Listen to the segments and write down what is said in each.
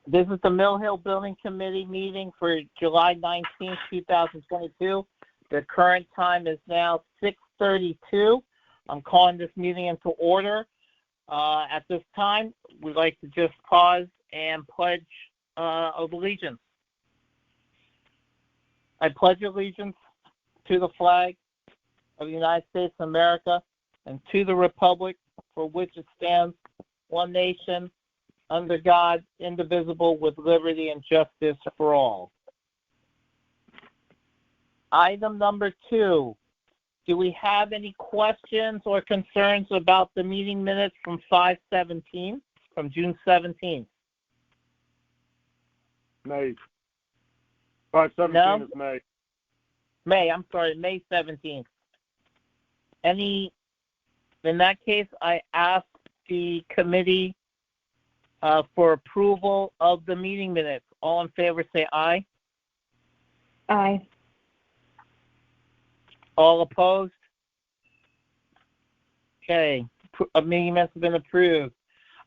This is the Mill Hill Building Committee meeting for July 19, 2022. The current time is now 6:32. I'm calling this meeting into order. At this time, we'd like to just pause and pledge of allegiance. I pledge allegiance to the flag of the United States of America and to the republic for which it stands, one nation, under God, indivisible, with liberty and justice for all. Item number 2. Do we have any questions or concerns about the meeting minutes from 5/17, from June 17th? May. 5/17 No? is May. May 17th. In that case, I ask the committee for approval of the meeting minutes. All in favor say aye. Aye. All opposed? Okay, meeting minutes have been approved.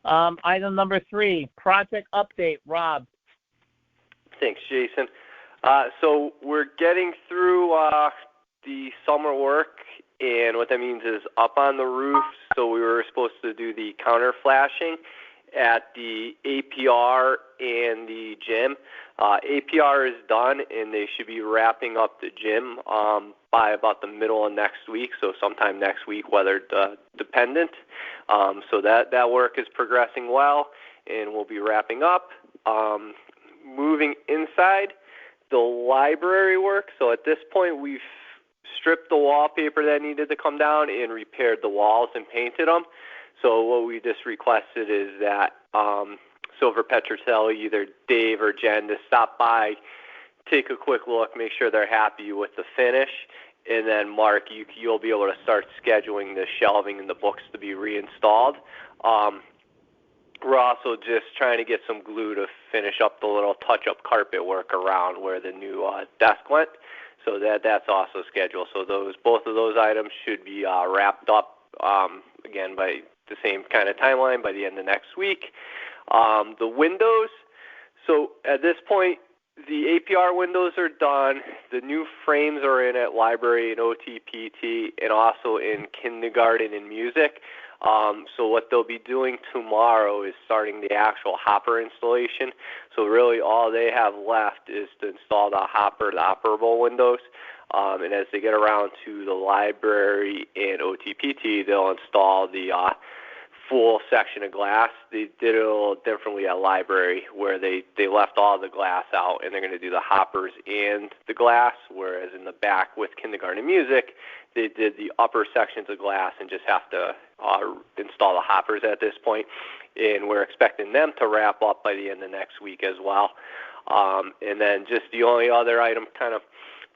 Item number 3, project update. Rob. Thanks, Jason. So we're getting through the summer work, and what that means is up on the roof. So we were supposed to do the counter flashing at the APR and the gym. APR is done, and they should be wrapping up the gym by about the middle of next week, so sometime next week, weather dependent. So that work is progressing well, and we'll be wrapping up. Moving inside, the library work. So at this point, we've stripped the wallpaper that needed to come down and repaired the walls and painted them. So what we just requested is that Silver Petrocelli, either Dave or Jen, to stop by, take a quick look, make sure they're happy with the finish, and then Mark, you'll be able to start scheduling the shelving and the books to be reinstalled. We're also just trying to get some glue to finish up the little touch-up carpet work around where the new desk went. So that's also scheduled. So both of those items should be wrapped up again by the same kind of timeline by the end of next week. The windows. So at this point, the APR windows are done. The new frames are in at library and OTPT, and also in kindergarten and music. So what they'll be doing tomorrow is starting the actual hopper installation. So really all they have left is to install the hopper, the operable windows. And as they get around to the library and OTPT, they'll install the full section of glass. They did it a little differently at library, where they left all the glass out, and they're going to do the hoppers and the glass, whereas in the back with kindergarten and music, they did the upper sections of glass and just have to install the hoppers at this point. And we're expecting them to wrap up by the end of next week as well. And then just the only other item kind of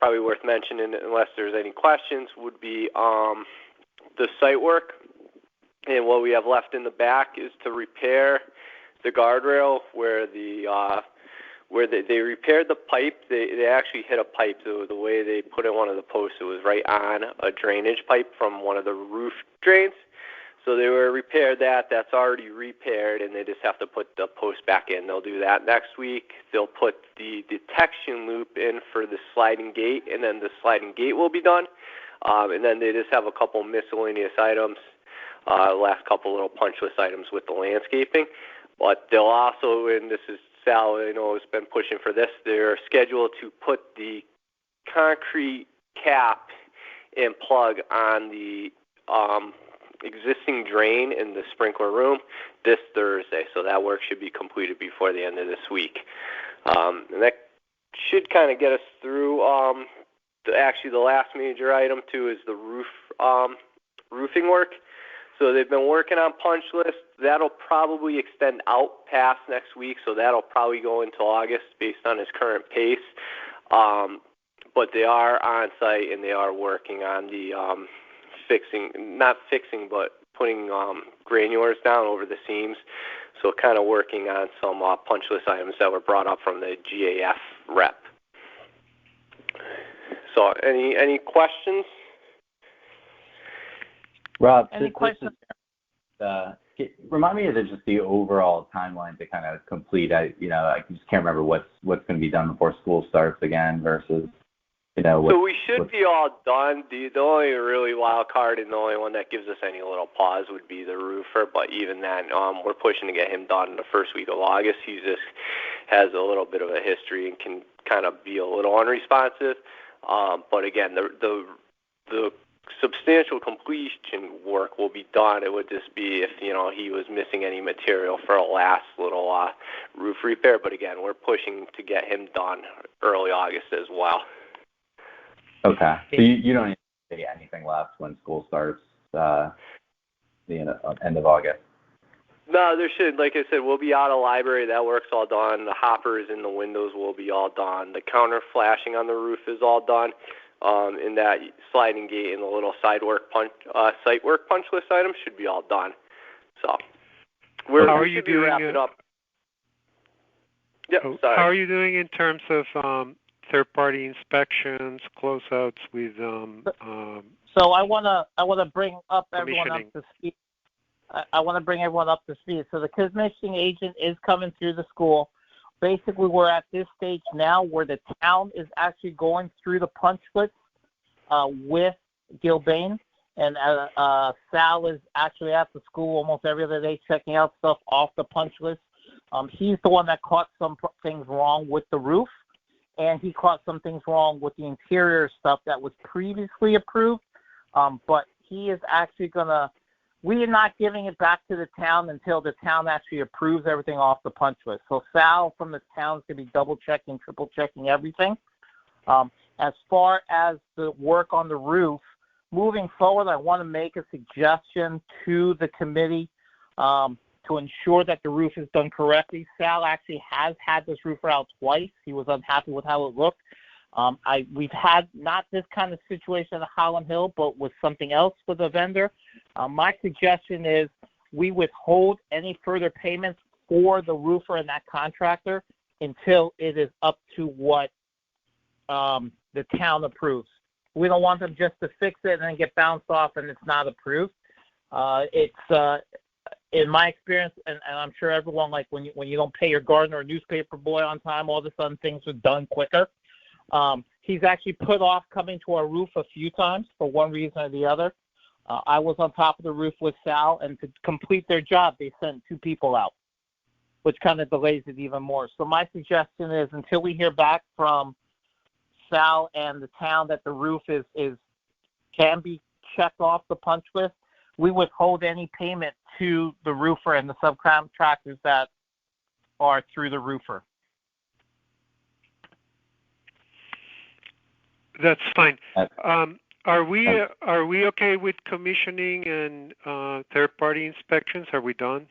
probably worth mentioning, unless there's any questions, would be the site work. And what we have left in the back is to repair the guardrail where they repaired the pipe. They actually hit a pipe. So the way they put in one of the posts, it was right on a drainage pipe from one of the roof drains. So they were repaired that. That's already repaired, and they just have to put the post back in. They'll do that next week. They'll put the detection loop in for the sliding gate, and then the sliding gate will be done. And then they just have a couple miscellaneous items. Last couple little punch list items with the landscaping. But they'll also, and this is Sal, I know, has been pushing for this, they're scheduled to put the concrete cap and plug on the existing drain in the sprinkler room this Thursday. So that work should be completed before the end of this week. And that should kind of get us through. Actually, the last major item, too, is the roofing work. So they've been working on punch lists. That'll probably extend out past next week, so that'll probably go into August based on his current pace. But they are on site, and they are working on the but putting granulars down over the seams. So kind of working on some punch list items that were brought up from the GAF rep. So any questions? Rob, Any questions? remind me of just the overall timeline to kind of complete. I just can't remember what's going to be done before school starts again versus, So we should be all done. The only really wild card and the only one that gives us any little pause would be the roofer. But even then, we're pushing to get him done in the first week of August. He just has a little bit of a history and can kind of be a little unresponsive. But again, the substantial completion work will be done. It would just be if he was missing any material for a last little roof repair. But again, we're pushing to get him done early August as well. Okay. So you don't see anything left when school starts the end of August? No, there should. Like I said, we'll be out of library. That work's all done. The hoppers in the windows will be all done. The counter flashing on the roof is all done. And that sliding gate and the little site work punch list items should be all done. So we should be wrapping up. Yep, sorry. How are you doing in terms of third-party inspections, closeouts with So I wanna bring up everyone up commissioning? to speed. I want to bring everyone up to speed. So the commissioning agent is coming through the school. Basically, we're at this stage now where the town is actually going through the punch list with Gilbane, and Sal is actually at the school almost every other day checking out stuff off the punch list. He's the one that caught some things wrong with the roof, and he caught some things wrong with the interior stuff that was previously approved. But he is actually we are not giving it back to the town until the town actually approves everything off the punch list. So Sal from the town is going to be double-checking, triple-checking everything. As far as the work on the roof, moving forward, I want to make a suggestion to the committee to ensure that the roof is done correctly. Sal actually has had this roofer out twice. He was unhappy with how it looked. We've had not this kind of situation at Holland Hill, but with something else with a vendor. My suggestion is we withhold any further payments for the roofer and that contractor until it is up to what the town approves. We don't want them just to fix it and then get bounced off and it's not approved. It's in my experience, and I'm sure everyone, like when you don't pay your gardener or newspaper boy on time, all of a sudden things are done quicker. He's actually put off coming to our roof a few times for one reason or the other. I was on top of the roof with Sal, and to complete their job, they sent 2 people out, which kind of delays it even more. So my suggestion is until we hear back from Sal and the town that the roof can be checked off the punch list, we withhold any payment to the roofer and the subcontractors that are through the roofer. That's fine. Are we okay with commissioning and third-party inspections? Are we done?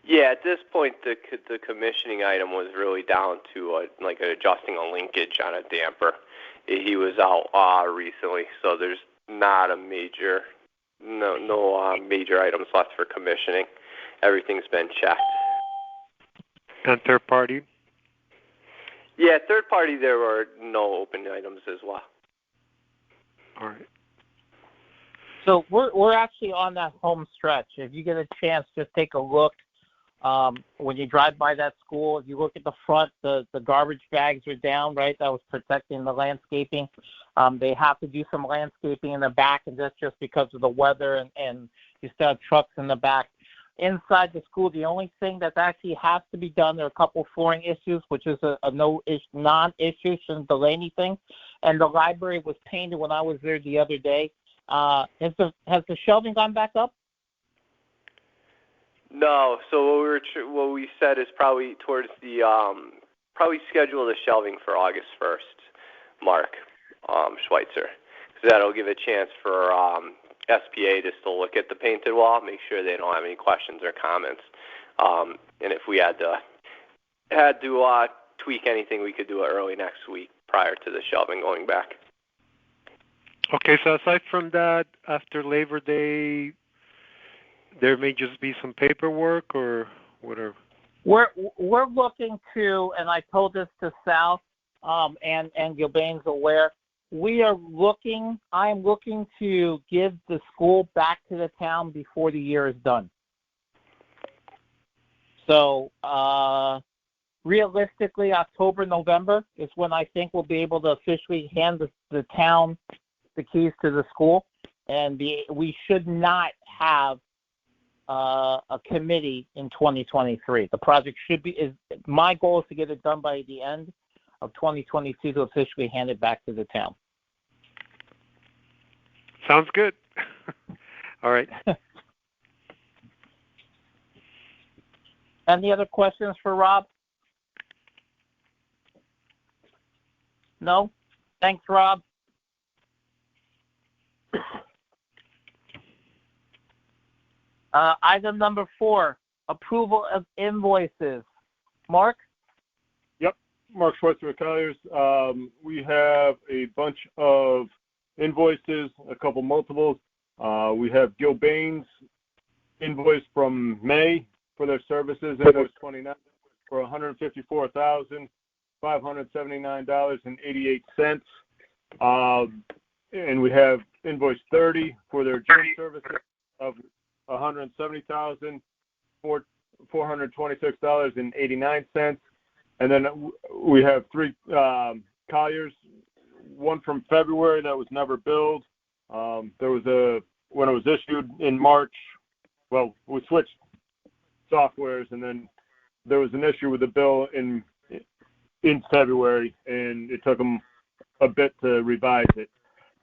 Yeah, at this point, the commissioning item was really down to adjusting a linkage on a damper. He was out recently, so there's not major items left for commissioning. Everything's been checked. And third-party? Yeah, third party, there were no open items as well. All right. So we're actually on that home stretch. If you get a chance, just take a look. When you drive by that school, if you look at the front, the garbage bags are down, right? That was protecting the landscaping. They have to do some landscaping in the back, and that's just because of the weather, and you still have trucks in the back. Inside the school, the only thing that actually has to be done, there are a couple flooring issues, which is a non-issue, shouldn't delay anything. And the library was painted when I was there the other day. Has the shelving gone back up? No. So what we said is probably towards the probably schedule the shelving for August 1st, Mark Schweitzer, because that'll give a chance for SPA just to look at the painted wall, make sure they don't have any questions or comments. And if we had to tweak anything, we could do it early next week prior to the shelving going back. Okay, so aside from that, after Labor Day, there may just be some paperwork or whatever. We're looking to, and I told this to Sal, and Gilbane's aware, I am looking to give the school back to the town before the year is done. So, realistically, October, November is when I think we'll be able to officially hand the town the keys to the school, and we should not have a committee in 2023. The project my goal is to get it done by the end of 2022 to officially hand it back to the town. Sounds good. All right. Any other questions for Rob? No? Thanks, Rob. Item number 4, approval of invoices. Mark? Yep, Mark Schweitzer, Colliers. We have a bunch of invoices, a couple multiples. We have Gil Baines invoice from May for their services, invoice 29 for $154,579.88. And we have invoice 30 for their June services of $170,426.89. And then we have 3 Colliers, one from February that was never billed. There was when it was issued in March, well, we switched softwares, and then there was an issue with the bill in February, and it took them a bit to revise it.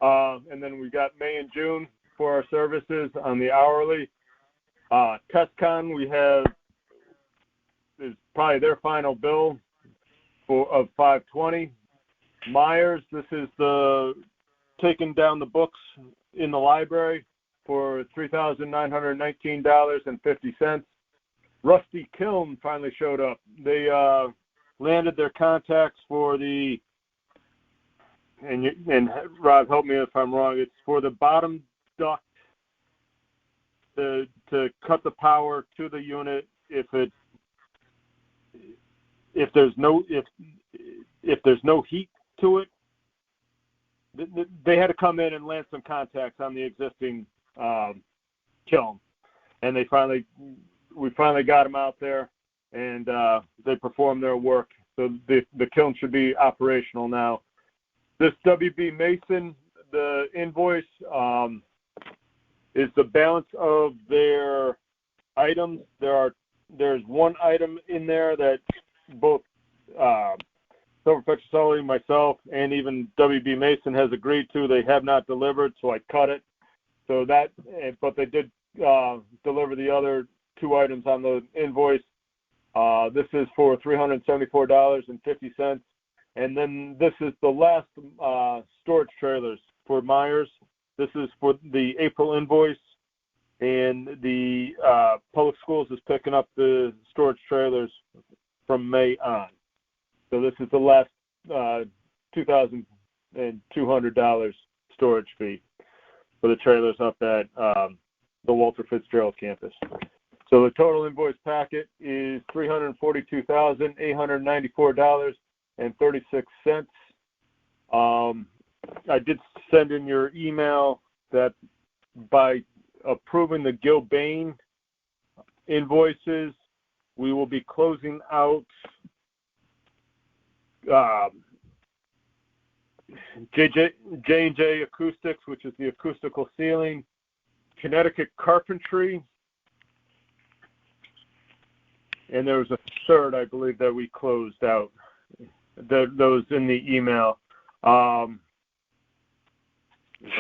And then we got May and June for our services on the hourly. TestCon, we have is probably their final bill of $520. Myers, this is the taking down the books in the library for $3,919.50. Rusty Kiln finally showed up. They landed their contacts for the, and Rob, help me if I'm wrong, it's for the bottom duct to cut the power to the unit if there's no heat to it. They had to come in and land some contacts on the existing kiln, and we finally got them out there, and they performed their work. So the kiln should be operational now. This WB Mason, the invoice is the balance of their items. There's one item in there that both Silver Petroselli, myself, and even WB Mason has agreed to. They have not delivered, so I cut it. So that, but they did deliver the other 2 items on the invoice. This is for $374.50. And then this is the last storage trailers for Myers. This is for the April invoice, and the public schools is picking up the storage trailers from May on. So this is the last $2,200 storage fee for the trailers up at the Walter Fitzgerald campus. So the total invoice packet is $342,894.36. I did send in your email that by approving the Gil Bain invoices, we will be closing out J&J Acoustics, which is the acoustical ceiling, Connecticut Carpentry, and there was a third, I believe, that we closed out. Those in the email.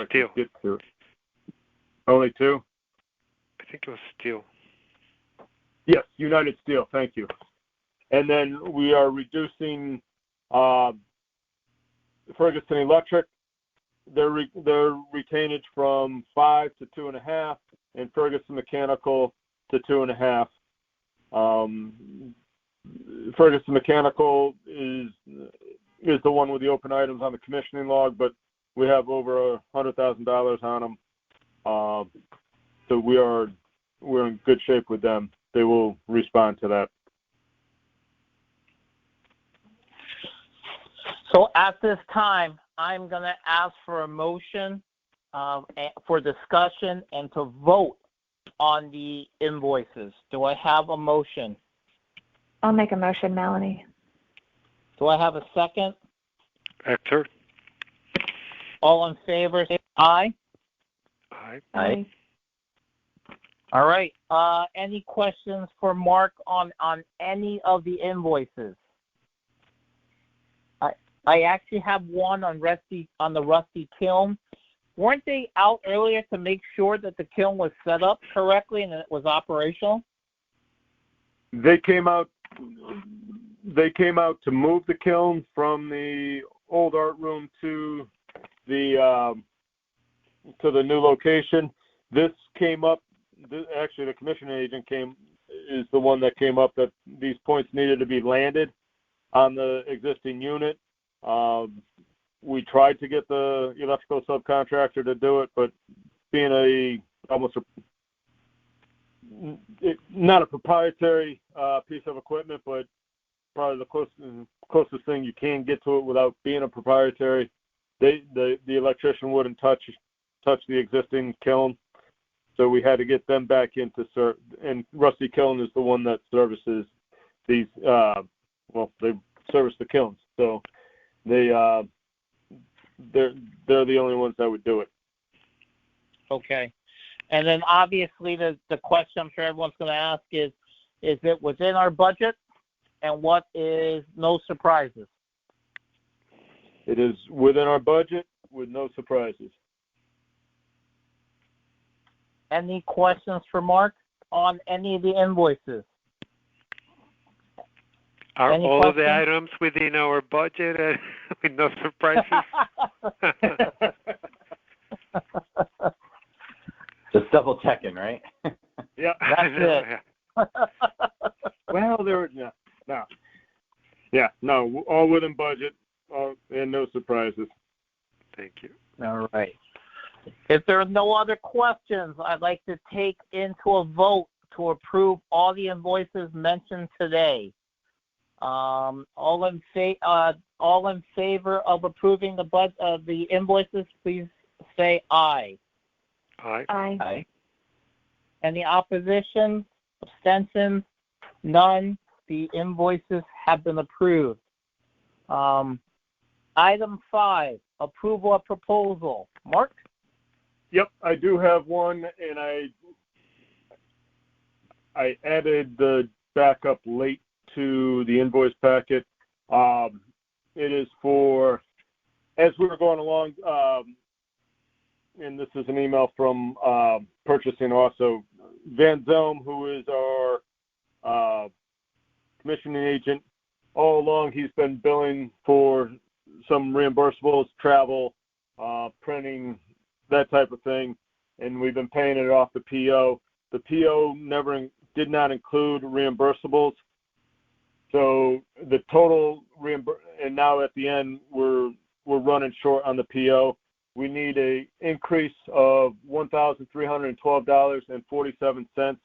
Steel. Get to it. Only 2? I think it was steel. Yes, United Steel. Thank you. And then we are reducing Ferguson Electric, their retainage from 5 to 2.5, and Ferguson Mechanical to 2.5. Ferguson Mechanical is the one with the open items on the commissioning log, but we have over $100,000 on them. So we're in good shape with them. They will respond to that. So at this time, I'm going to ask for a motion for discussion and to vote on the invoices. Do I have a motion? I'll make a motion, Melanie. Do I have a second? Hector? All in favor, say aye. Aye. Aye. All right. Any questions for Mark on any of the invoices? I actually have one on the Rusty Kiln. Weren't they out earlier to make sure that the kiln was set up correctly and that it was operational? They came out to move the kiln from the old art room to the new location. This came up. Actually, the commissioning agent is the one that came up that these points needed to be landed on the existing unit. We tried to get the electrical subcontractor to do it, but being not a proprietary piece of equipment, but probably the closest thing you can get to it without being a proprietary, the electrician wouldn't touch the existing kiln, so we had to get them back into and Rusty Kiln is the one that services these. They service the kilns, so they're the only ones that would do it. Okay. And then obviously the question I'm sure everyone's going to ask is it within our budget? And what is no surprises? It is within our budget with no surprises. Any questions for Mark on any of the invoices? Are Any all of the questions? items within our budget with no surprises? Just double checking, right? Yeah. That's it. Well, no, all within budget, and no surprises. Thank you. All right. If there are no other questions, I'd like to take into a vote to approve all the invoices mentioned today. All in favor of approving the invoices, please say aye. Aye. Aye. Aye. Any opposition? Abstentions? None. The invoices have been approved. Item 5, approval of proposal. Mark? Yep, I do have one, and I added the backup late to the invoice packet. It is for, as we were going along, and this is an email from purchasing also, Van Zelm, who is our commissioning agent. All along, he's been billing for some reimbursables, travel, printing, that type of thing, and we've been paying it off the PO. The PO did not include reimbursables, so the total and now at the end we're running short on the PO. We need a increase of $1,312.47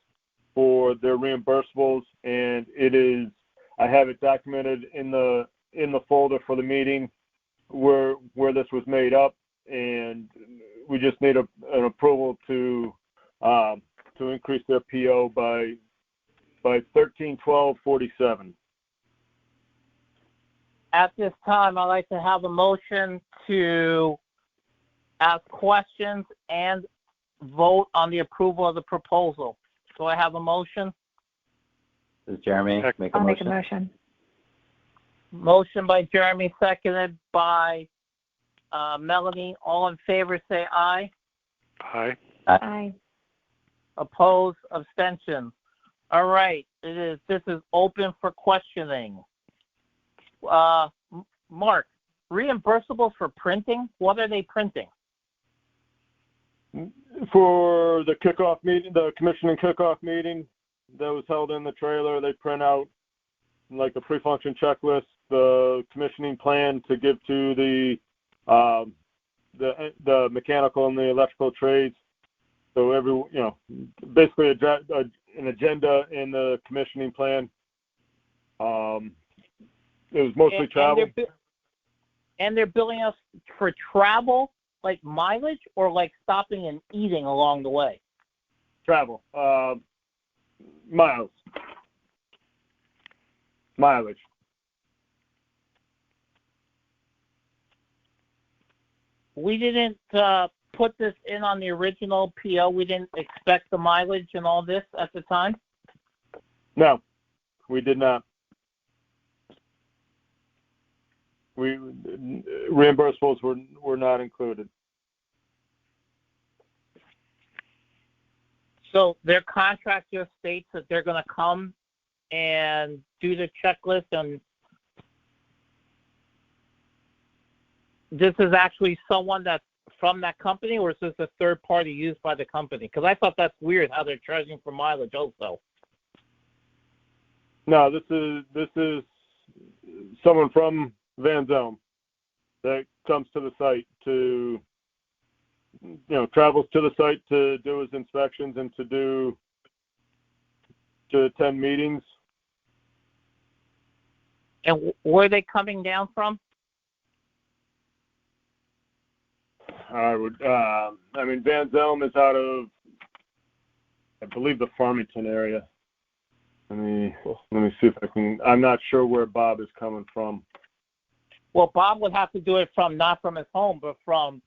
for their reimbursables, and it is. I have it documented in the folder for the meeting where this was made up, and we just need an approval to increase their PO by $1,312.47. At this time, I'd like to have a motion to ask questions and vote on the approval of the proposal. Do I have a motion? Does Jeremy make a I'll motion? make a motion. Motion by Jeremy, seconded by Melanie. All in favor, say aye. Aye. Aye. Opposed, abstention. All right, this is open for questioning. Mark, reimbursables for printing, what are they printing? For the kickoff meeting, the commissioning kickoff meeting that was held in the trailer, they print out like the pre-function checklist, the commissioning plan to give to the mechanical and the electrical trades. So basically an agenda in the commissioning plan. It was mostly travel. And they're billing us for travel, like mileage, or like stopping and eating along the way? Travel. Mileage. We didn't put this in on the original PO. We didn't expect the mileage and all this at the time. No, we did not. Reimbursables were not included. So their contract just states that they're going to come and do the checklist, and this is actually someone that's from that company, or is this a third party used by the company? Because I thought that's weird how they're charging for mileage also. No, this is someone from Van Zelm that comes to the site to, travels to the site to do his inspections and to attend meetings. And where are they coming down from? Van Zelm is out of, I believe, the Farmington area. Let me see if I can. I'm not sure where Bob is coming from. Well, Bob would have to do it not from his home, but from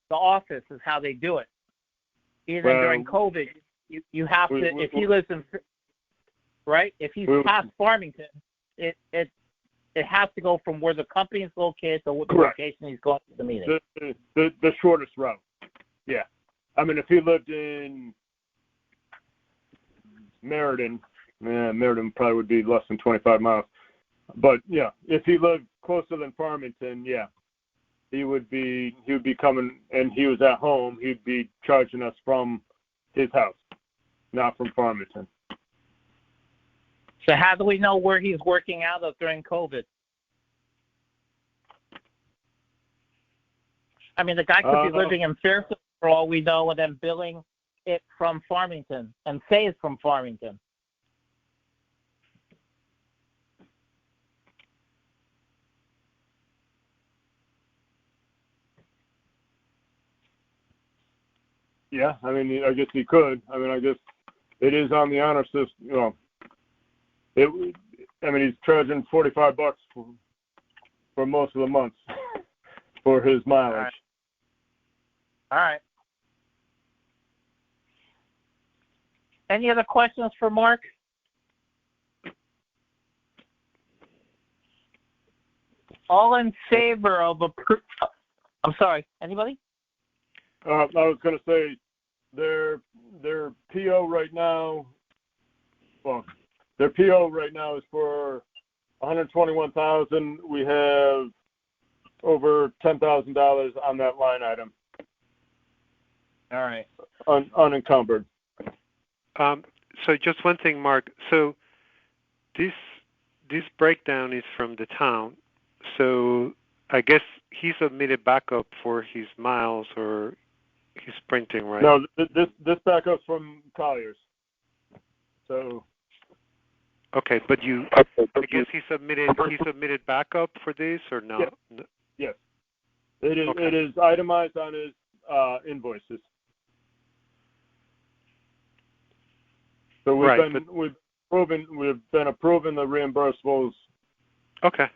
the office is how they do it. Even during COVID, you have to, if he lives in, right? If he's past Farmington, it has to go from where the company is located to the location he's going to the meeting. The shortest route. Yeah. I mean, if he lived in Meriden probably would be less than 25 miles. But yeah, if he lived closer than Farmington, yeah, he would be coming, and he was at home, he'd be charging us from his house, not from Farmington. So how do we know where he's working out of during COVID? I mean, the guy could be living in Fairfield for all we know, and then billing it from Farmington and say it's from Farmington. Yeah, I mean, I guess he could. I mean, I guess it is on the honor system. He's charging $45 for most of the months for his mileage. All right. Any other questions for Mark? All in favor of I'm sorry, anybody? I was going to say their PO right now. Well, their PO right now is for $121,000. We have over $10,000 on that line item. All right. Unencumbered. So just one thing, Mark. So this breakdown is from the town. So I guess he submitted backup for his miles or his printing, right? No, this backup's from Colliers. So. Okay, but I guess he submitted backup for this or no? Yes. It is. Okay. It is itemized on his invoices. So we've been approving the reimbursables. Okay.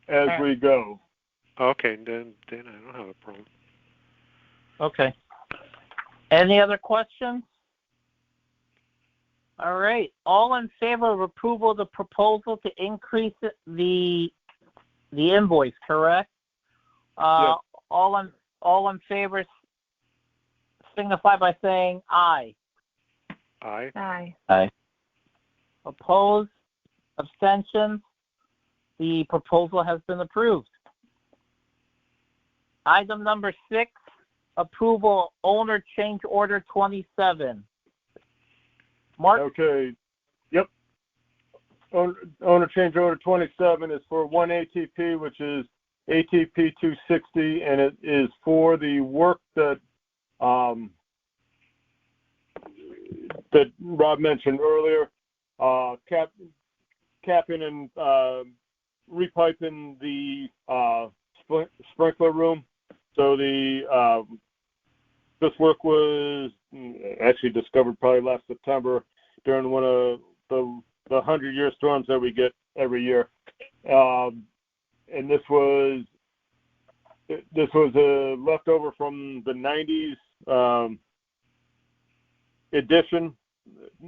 As we go. Okay, then I don't have a problem. Okay. Any other questions? All right. All in favor of approval of the proposal to increase the invoice, correct? Yes. All in favor signify by saying aye. Aye. Aye. Aye. Opposed? Abstentions? The proposal has been approved. Item number 6, approval owner change order 27. Mark? Okay. Yep. Owner change order 27 is for one ATP, which is ATP 260, and it is for the work that Rob mentioned earlier, capping and repiping the sprinkler room. So this work was actually discovered probably last September during one of the 100-year storms that we get every year. And this was a leftover from the 90s addition.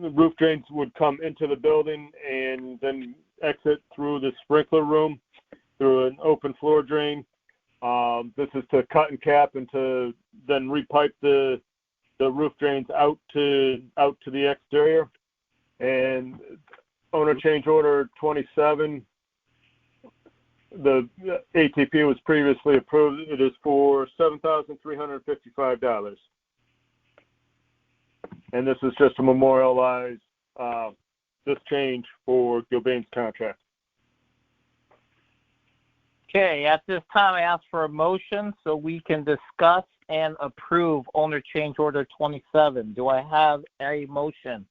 The roof drains would come into the building and then exit through the sprinkler room through an open floor drain. This is to cut and cap and to then repipe the roof drains out to the exterior. And owner change order 27, the ATP was previously approved. It is for $7,355. And this is just to memorialize this change for Gilbane's contract. Okay, at this time, I ask for a motion so we can discuss and approve owner change order 27. Do I have a motion?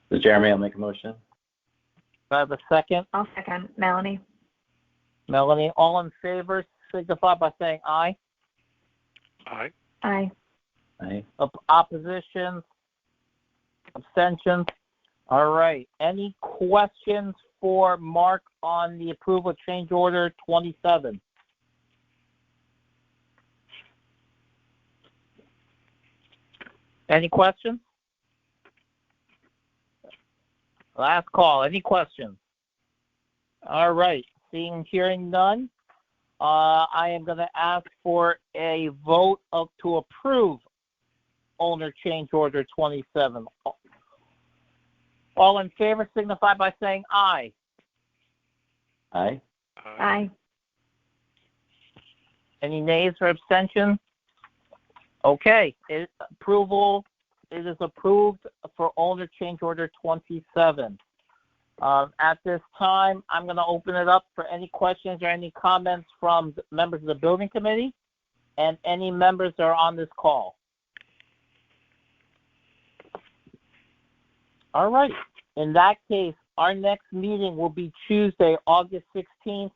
This is Jeremy. I'll make a motion. Do I have a second? I'll second. Melanie? Melanie, all in favor, signify by saying aye. Aye. Aye. Aye. Opposition? Abstentions? All right. Any questions for Mark on the approval of change order 27? Any questions? Last call. Any questions? All right. Seeing and hearing none, I am going to ask for a vote to approve owner change order 27. All in favor signify by saying aye. Aye. Aye. Any nays or abstentions? Okay. It is approved for owner change order 27. At this time, I'm going to open it up for any questions or any comments from members of the building committee and any members that are on this call. All right. In that case, our next meeting will be Tuesday, August 16th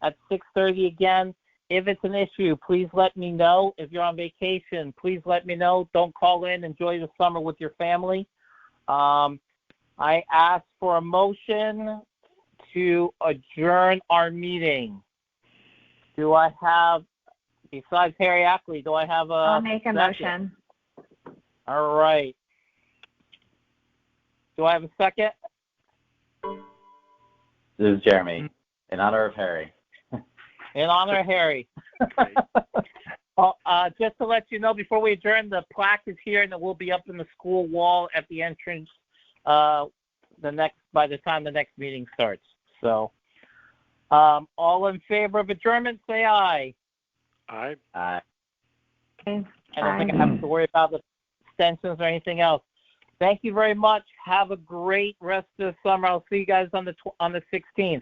at 6:30 again. If it's an issue, please let me know. If you're on vacation, please let me know. Don't call in. Enjoy the summer with your family. I ask for a motion to adjourn our meeting. Do I have, besides Harry Ackley, do I have a I'll make a second? motion. All right. Do I have a second? This is Jeremy, in honor of Harry. In honor of Harry. Just to let you know, before we adjourn, the plaque is here and it will be up in the school wall at the entrance by the time the next meeting starts. So, all in favor of adjournment, say aye. Aye. Aye. Okay. I don't think I have to worry about the extensions or anything else. Thank you very much. Have a great rest of the summer. I'll see you guys on the 16th.